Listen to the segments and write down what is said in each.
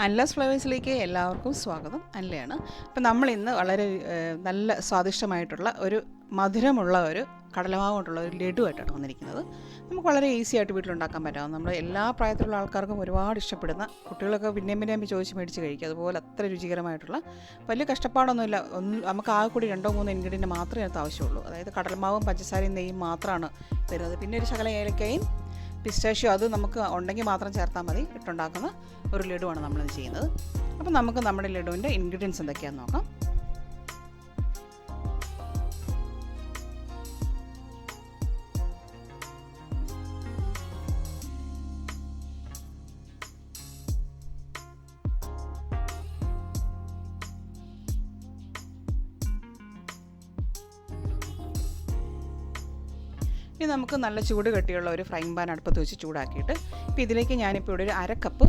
അൻലാസ് ഫ്ലേവേഴ്സിലേക്ക് എല്ലാവർക്കും സ്വാഗതം. അൻലയാണ്. അപ്പം നമ്മളിന്ന് വളരെ നല്ല സ്വാദിഷ്ടമായിട്ടുള്ള ഒരു മധുരമുള്ള ഒരു കടലമാവ് കൊണ്ടുള്ള ഒരു ലഡു ആയിട്ടാണ് വന്നിരിക്കുന്നത്. നമുക്ക് വളരെ ഈസി ആയിട്ട് വീട്ടിലുണ്ടാക്കാൻ പറ്റാവും. നമ്മൾ എല്ലാ പ്രായത്തിലുള്ള ആൾക്കാർക്കും ഒരുപാട് ഇഷ്ടപ്പെടുന്ന, കുട്ടികളൊക്കെ പിന്നെയും ചോദിച്ച് മേടിച്ച് കഴിക്കുക. അതുപോലെ അത്ര രുചികരമായിട്ടുള്ള, വലിയ കഷ്ടപ്പാടൊന്നുമില്ല. നമുക്ക് ആകെ കൂടി 2-3 ഇൻഗ്രീഡിയൻറ്റ് മാത്രമേ അതിനകത്ത് ആവശ്യമുള്ളൂ. അതായത് കടലമാവും പഞ്ചസാരയും നെയ്യും മാത്രമാണ് വരുന്നത്. പിന്നെ ഒരു ശകലം ഏലക്കയും പിസ്റ്റാഷ്യോ അത് നമുക്ക് ഉണ്ടെങ്കിൽ മാത്രം ചേർത്താൽ മതി. ഇട്ടുണ്ടാക്കുന്ന ഒരു ലഡുവാണ് നമ്മളിത് ചെയ്യുന്നത്. അപ്പോൾ നമുക്ക് നമ്മുടെ ലഡുവിൻ്റെ ഇൻഗ്രീഡിയൻസ് എന്തൊക്കെയാണെന്ന് നോക്കാം. ഇനി നമുക്ക് നല്ല ചൂട് കട്ടിയുള്ള ഒരു ഫ്രൈങ് പാൻ അടുപ്പത്ത് വെച്ച് ചൂടാക്കിയിട്ട് ഇപ്പോൾ ഇതിലേക്ക് ഞാനിപ്പോൾ ഇവിടെ ഒരു 1/2 കപ്പ്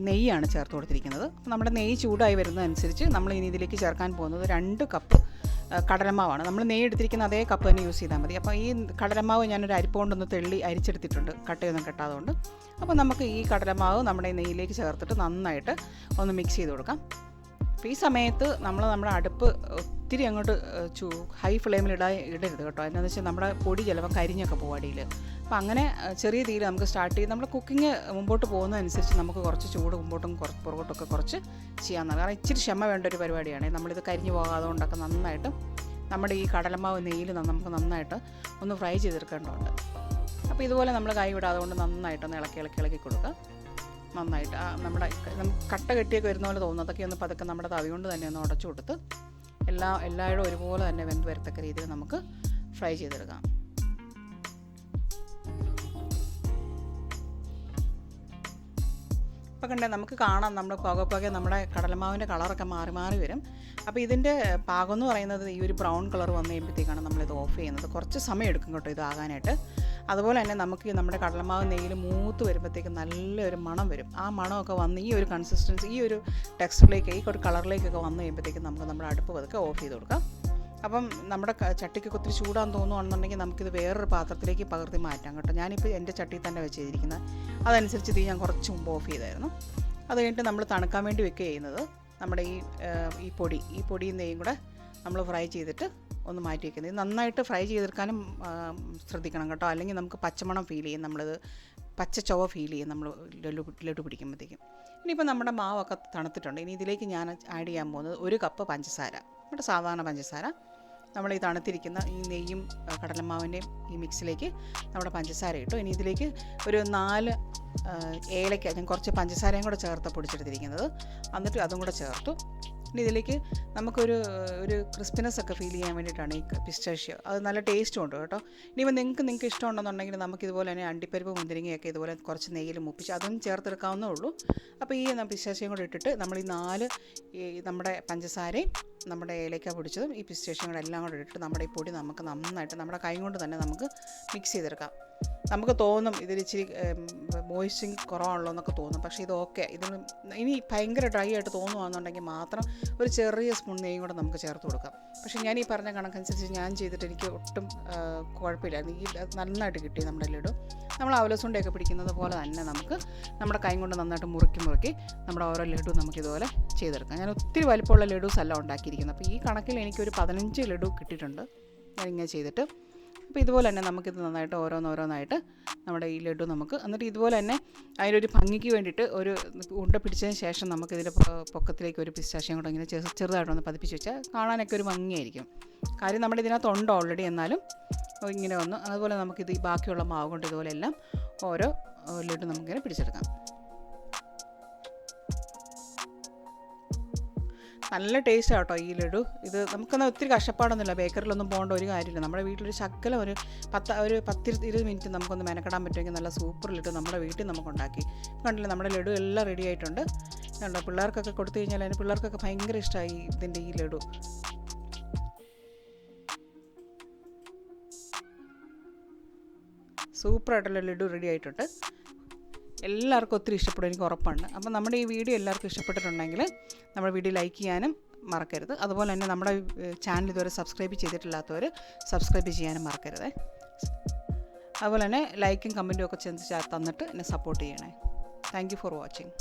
നെയ്യാണ് ചേർത്ത് കൊടുത്തിരിക്കുന്നത്. നമ്മുടെ നെയ്യ് ചൂടായി വരുന്നതനുസരിച്ച് നമ്മൾ ഇനി ഇതിലേക്ക് ചേർക്കാൻ പോകുന്നത് 2 കപ്പ് കടലമാവാണ്. നമ്മൾ നെയ്യ് എടുത്തിരിക്കുന്ന അതേ കപ്പ് തന്നെ യൂസ് ചെയ്താൽ മതി. അപ്പോൾ ഈ കടലമാവ് ഞാനൊരു അരിപ്പ കൊണ്ടൊന്ന് തെള്ളി അരിച്ചെടുത്തിട്ടുണ്ട്, കട്ടയൊന്നും കെട്ടാതുകൊണ്ട്. അപ്പോൾ നമുക്ക് ഈ കടലമാവ് നമ്മുടെ നെയ്യിലേക്ക് ചേർത്തിട്ട് നന്നായിട്ട് ഒന്ന് മിക്സ് ചെയ്ത് കൊടുക്കാം. അപ്പോൾ ഈ സമയത്ത് നമ്മുടെ അടുപ്പ് ഒത്തിരി അങ്ങോട്ട് ഹൈ ഫ്ലെയിമിൽ ഇടരുത് കേട്ടോ. എന്താണെന്ന് വെച്ചാൽ നമ്മുടെ പൊടി ചിലപ്പോൾ കരിഞ്ഞൊക്കെ പോകും അടിയിൽ. അപ്പോൾ അങ്ങനെ ചെറിയ തീയിൽ നമുക്ക് സ്റ്റാർട്ട് ചെയ്ത് നമ്മുടെ കുക്കിംഗ് മുമ്പോട്ട് പോകുന്നതനുസരിച്ച് നമുക്ക് കുറച്ച് ചൂട് മുമ്പോട്ടും പുറകോട്ടൊക്കെ കുറച്ച് ചെയ്യാവുന്നതാണ്. കാരണം ഇച്ചിരി ക്ഷമ വേണ്ട ഒരു പരിപാടിയാണ്. നമ്മളിത് കരിഞ്ഞു പോകാതെ കൊണ്ടൊക്കെ നന്നായിട്ട് നമ്മുടെ ഈ കടലമാവ് നെയ്യിൽ നമുക്ക് നന്നായിട്ട് ഒന്ന് ഫ്രൈ ചെയ്തെടുക്കേണ്ടതുണ്ട്. അപ്പോൾ ഇതുപോലെ നമ്മൾ കൈ വിടാതെ കൊണ്ട് നന്നായിട്ടൊന്ന് ഇളക്കി കൊടുക്കുക. നന്നായിട്ട് നമ്മുടെ കട്ട കെട്ടിയൊക്കെ വരുന്ന പോലെ തോന്നും. അതൊക്കെ ഒന്ന് പതുക്കെ നമ്മുടെ തവി കൊണ്ട് തന്നെ ഒന്ന് ഉടച്ചു കൊടുത്ത് എല്ലായിടും ഒരുപോലെ തന്നെ വെന്ത് വരത്തക്ക രീതിയിൽ നമുക്ക് ഫ്രൈ ചെയ്തെടുക്കാം. ഇപ്പോൾ കണ്ടേ നമുക്ക് കാണാം നമ്മുടെ പുകെ നമ്മുടെ കടലമാവിൻ്റെ കളറൊക്കെ മാറി വരും. അപ്പോൾ ഇതിൻ്റെ പാകം എന്ന് പറയുന്നത് ഈ ഒരു ബ്രൗൺ കളർ വന്നു കഴിയുമ്പോഴത്തേക്കാണ് നമ്മളിത് ഓഫ് ചെയ്യുന്നത്. കുറച്ച് സമയം എടുക്കും കേട്ടോ ഇതാകാനായിട്ട്. അതുപോലെ തന്നെ നമുക്ക് നമ്മുടെ കടലമാവ് നെയ്യിൽ മൂത്ത് വരുമ്പോഴത്തേക്ക് നല്ലൊരു മണം വരും. ആ മണമൊക്കെ വന്ന് ഈ ഒരു കൺസിസ്റ്റൻസി, ഈ ഒരു ടെക്സ്ചറിലേക്ക്, ഈ ഒരു കളറിലേക്കൊക്കെ വന്നു കഴിയുമ്പോഴത്തേക്കും നമുക്ക് നമ്മുടെ അടുപ്പ് പതുക്കെ ഓഫ് ചെയ്ത് കൊടുക്കാം. അപ്പം നമ്മുടെ ചട്ടിക്കൊക്കെ ഒത്തിരി ചൂടാന്ന് തോന്നുകയാണെന്നുണ്ടെങ്കിൽ നമുക്കിത് വേറൊരു പാത്രത്തിലേക്ക് പകർത്തി മാറ്റാം കേട്ടോ. ഞാനിപ്പോൾ എൻ്റെ ചട്ടിയിൽ തന്നെ വെച്ച് ചെയ്തിരിക്കുന്നത്. അതനുസരിച്ച് ഇത് ഞാൻ കുറച്ച് മുമ്പ് ഓഫ് ചെയ്തായിരുന്നു. അത് കഴിഞ്ഞിട്ട് നമ്മൾ തണുക്കാൻ വേണ്ടി വെക്കുക ചെയ്യുന്നത് നമ്മുടെ ഈ പൊടിയും നെയ്യും കൂടെ നമ്മൾ ഫ്രൈ ചെയ്തിട്ട് ഒന്ന് മാറ്റി വയ്ക്കുന്നത്. ഇത് നന്നായിട്ട് ഫ്രൈ ചെയ്തെടുക്കാനും ശ്രദ്ധിക്കണം കേട്ടോ. അല്ലെങ്കിൽ നമുക്ക് പച്ചമണം ഫീൽ ചെയ്യും, നമ്മളിത് പച്ച ചുവ ഫീൽ ചെയ്യും നമ്മൾ ലഡു പിടിക്കുമ്പോഴത്തേക്കും. ഇനിയിപ്പോൾ നമ്മുടെ മാവൊക്കെ തണുത്തിട്ടുണ്ട്. ഇനി ഇതിലേക്ക് ഞാൻ ആഡ് ചെയ്യാൻ പോകുന്നത് 1 കപ്പ് പഞ്ചസാര, നമ്മുടെ സാധാരണ പഞ്ചസാര. നമ്മൾ ഈ തണുത്തിരിക്കുന്ന ഈ നെയ്യും കടലമാവിൻ്റെയും ഈ മിക്സിലേക്ക് നമ്മുടെ പഞ്ചസാര ഇട്ടു. ഇനി ഇതിലേക്ക് ഒരു 4 ഏലക്ക, ഞാൻ കുറച്ച് പഞ്ചസാരയും കൂടെ ചേർത്ത് പൊടിച്ചെടുത്തിരിക്കുന്നത്, എന്നിട്ട് അതും കൂടെ ചേർത്തു. ഇനി ഇതിലേക്ക് നമുക്കൊരു ക്രിസ്പിനെസ് ഒക്കെ ഫീൽ ചെയ്യാൻ വേണ്ടിയിട്ടാണ് ഈ പിസ്റ്റാഷ്യോ. അത് നല്ല ടേസ്റ്റും ഉണ്ട് കേട്ടോ. ഇനിയിപ്പോൾ നിങ്ങൾക്ക് ഇഷ്ടമുണ്ടെന്നുണ്ടെങ്കിൽ നമുക്കിതുപോലെ തന്നെ അണ്ടിപ്പരിപ്പ് മുന്തിരിങ്ങയൊക്കെ ഇതുപോലെ കുറച്ച് നെയ്യിൽ മുപ്പിച്ച് അതും ചേർത്തെടുക്കാവുന്നേ ഉള്ളൂ. അപ്പോൾ ഈ പിസ്റ്റാഷ്യോയും കൂടെ ഇട്ടിട്ട് നമ്മൾ ഈ 4 നമ്മുടെ പഞ്ചസാരയും നമ്മുടെ ഏലക്ക പൊടിച്ചതും ഈ പിസ്റ്റാഷ്യോയും കൂടെ എല്ലാം കൂടെ ഇട്ടിട്ട് നമ്മുടെ ഈ പൊടി നമുക്ക് നന്നായിട്ട് നമ്മുടെ കൈ കൊണ്ട് തന്നെ നമുക്ക് മിക്സ് ചെയ്തെടുക്കാം. നമുക്ക് തോന്നും ഇതിൽ ഇച്ചിരി മോയ്സ്ചറിങ് കുറവാണല്ലോ എന്നൊക്കെ തോന്നും. പക്ഷേ ഇത് ഓക്കെ. ഇതിന് ഇനി ഭയങ്കര ഡ്രൈ ആയിട്ട് തോന്നുകയാണെന്നുണ്ടെങ്കിൽ മാത്രം ഒരു ചെറിയ സ്പൂൺ നെയ്യും കൂടെ നമുക്ക് ചേർത്ത് കൊടുക്കാം. പക്ഷേ ഞാൻ ഈ പറഞ്ഞ കണക്കനുസരിച്ച് ഞാൻ ചെയ്തിട്ട് എനിക്ക് ഒട്ടും കുഴപ്പമില്ലായിരുന്നു. ഈ നന്നായിട്ട് കിട്ടി നമ്മുടെ ലഡു. നമ്മൾ അവലസുണ്ടയൊക്കെ പിടിക്കുന്നത് പോലെ തന്നെ നമുക്ക് നമ്മുടെ കൈ കൊണ്ട് നന്നായിട്ട് മുറുക്കി നമ്മുടെ ഓരോ ലഡു നമുക്കിതുപോലെ ചെയ്തെടുക്കാം. ഞാൻ ഒത്തിരി വലിപ്പമുള്ള ലഡൂസ് അല്ല ഉണ്ടാക്കിയിരിക്കുന്നത്. അപ്പോൾ ഈ കണക്കിൽ എനിക്കൊരു 15 ലഡു കിട്ടിയിട്ടുണ്ട് ഞാനിങ്ങനെ ചെയ്തിട്ട്. അപ്പോൾ ഇതുപോലെ തന്നെ നമുക്കിത് നന്നായിട്ട് ഓരോന്നായിട്ട് നമ്മുടെ ഈ ലഡു നമുക്ക്, എന്നിട്ട് ഇതുപോലെ തന്നെ അതിലൊരു ഭംഗിക്ക് വേണ്ടിയിട്ട് ഒരു ഉണ്ട പിടിച്ചതിന് ശേഷം നമുക്കിതിൻ്റെ പൊക്കത്തിലേക്ക് ഒരു പിസ്റ്റാഷ്യം കൂടെ ഇങ്ങനെ ചെറുതായിട്ടൊന്ന് പതിപ്പിച്ച് വെച്ചാൽ കാണാനൊക്കെ ഒരു ഭംഗിയായിരിക്കും. കാര്യം നമ്മുടെ ഇതിനകത്തുണ്ട് ഓൾറെഡി. എന്നാലും ഇങ്ങനെ വന്നു. അതുപോലെ നമുക്കിത് ഈ ബാക്കിയുള്ള മാവ് കൊണ്ട് ഇതുപോലെ എല്ലാം ഓരോ ലഡു നമുക്കിങ്ങനെ പിടിച്ചെടുക്കാം. നല്ല ടേസ്റ്റ് കേട്ടോ ഈ ലഡു. ഇത് നമുക്കെന്നാൽ ഒത്തിരി കഷ്ടപ്പാടൊന്നുമില്ല, ബേക്കറിലൊന്നും പോകേണ്ട ഒരു കാര്യമില്ല. നമ്മുടെ വീട്ടിലൊരു ശകലം ഒരു 10-20 മിനിറ്റ് നമുക്കൊന്ന് മെനക്കെടാൻ പറ്റുമെങ്കിൽ നല്ല സൂപ്പർ ലഡു നമ്മുടെ വീട്ടിൽ നമുക്കുണ്ടാക്കി. കണ്ടില്ലേ, നമ്മുടെ ലഡു എല്ലാം റെഡി ആയിട്ടുണ്ട്. കണ്ടോ, പിള്ളേർക്കൊക്കെ കൊടുത്തു കഴിഞ്ഞാൽ അതിന് പിള്ളേർക്കൊക്കെ ഭയങ്കര ഇഷ്ടമായി ഇതിൻ്റെ ഈ ലഡു. സൂപ്പറായിട്ടുള്ള ലഡു റെഡി ആയിട്ടുണ്ട്. എല്ലാവർക്കും ഒത്തിരി ഇഷ്ടപ്പെടും, എനിക്ക് ഉറപ്പാണ്. അപ്പം നമ്മുടെ ഈ വീഡിയോ എല്ലാവർക്കും ഇഷ്ടപ്പെട്ടിട്ടുണ്ടെങ്കിൽ നമ്മുടെ വീഡിയോ ലൈക്ക് ചെയ്യാനും മറക്കരുത്. അതുപോലെ തന്നെ നമ്മുടെ ചാനൽ ഇതുവരെ സബ്സ്ക്രൈബ് ചെയ്തിട്ടില്ലാത്തവർ സബ്സ്ക്രൈബ് ചെയ്യാനും മറക്കരുത്. അതുപോലെ തന്നെ ലൈക്കും കമൻറ്റും ഒക്കെ തന്നിട്ട് എന്നെ സപ്പോർട്ട് ചെയ്യണേ. Thank you for watching.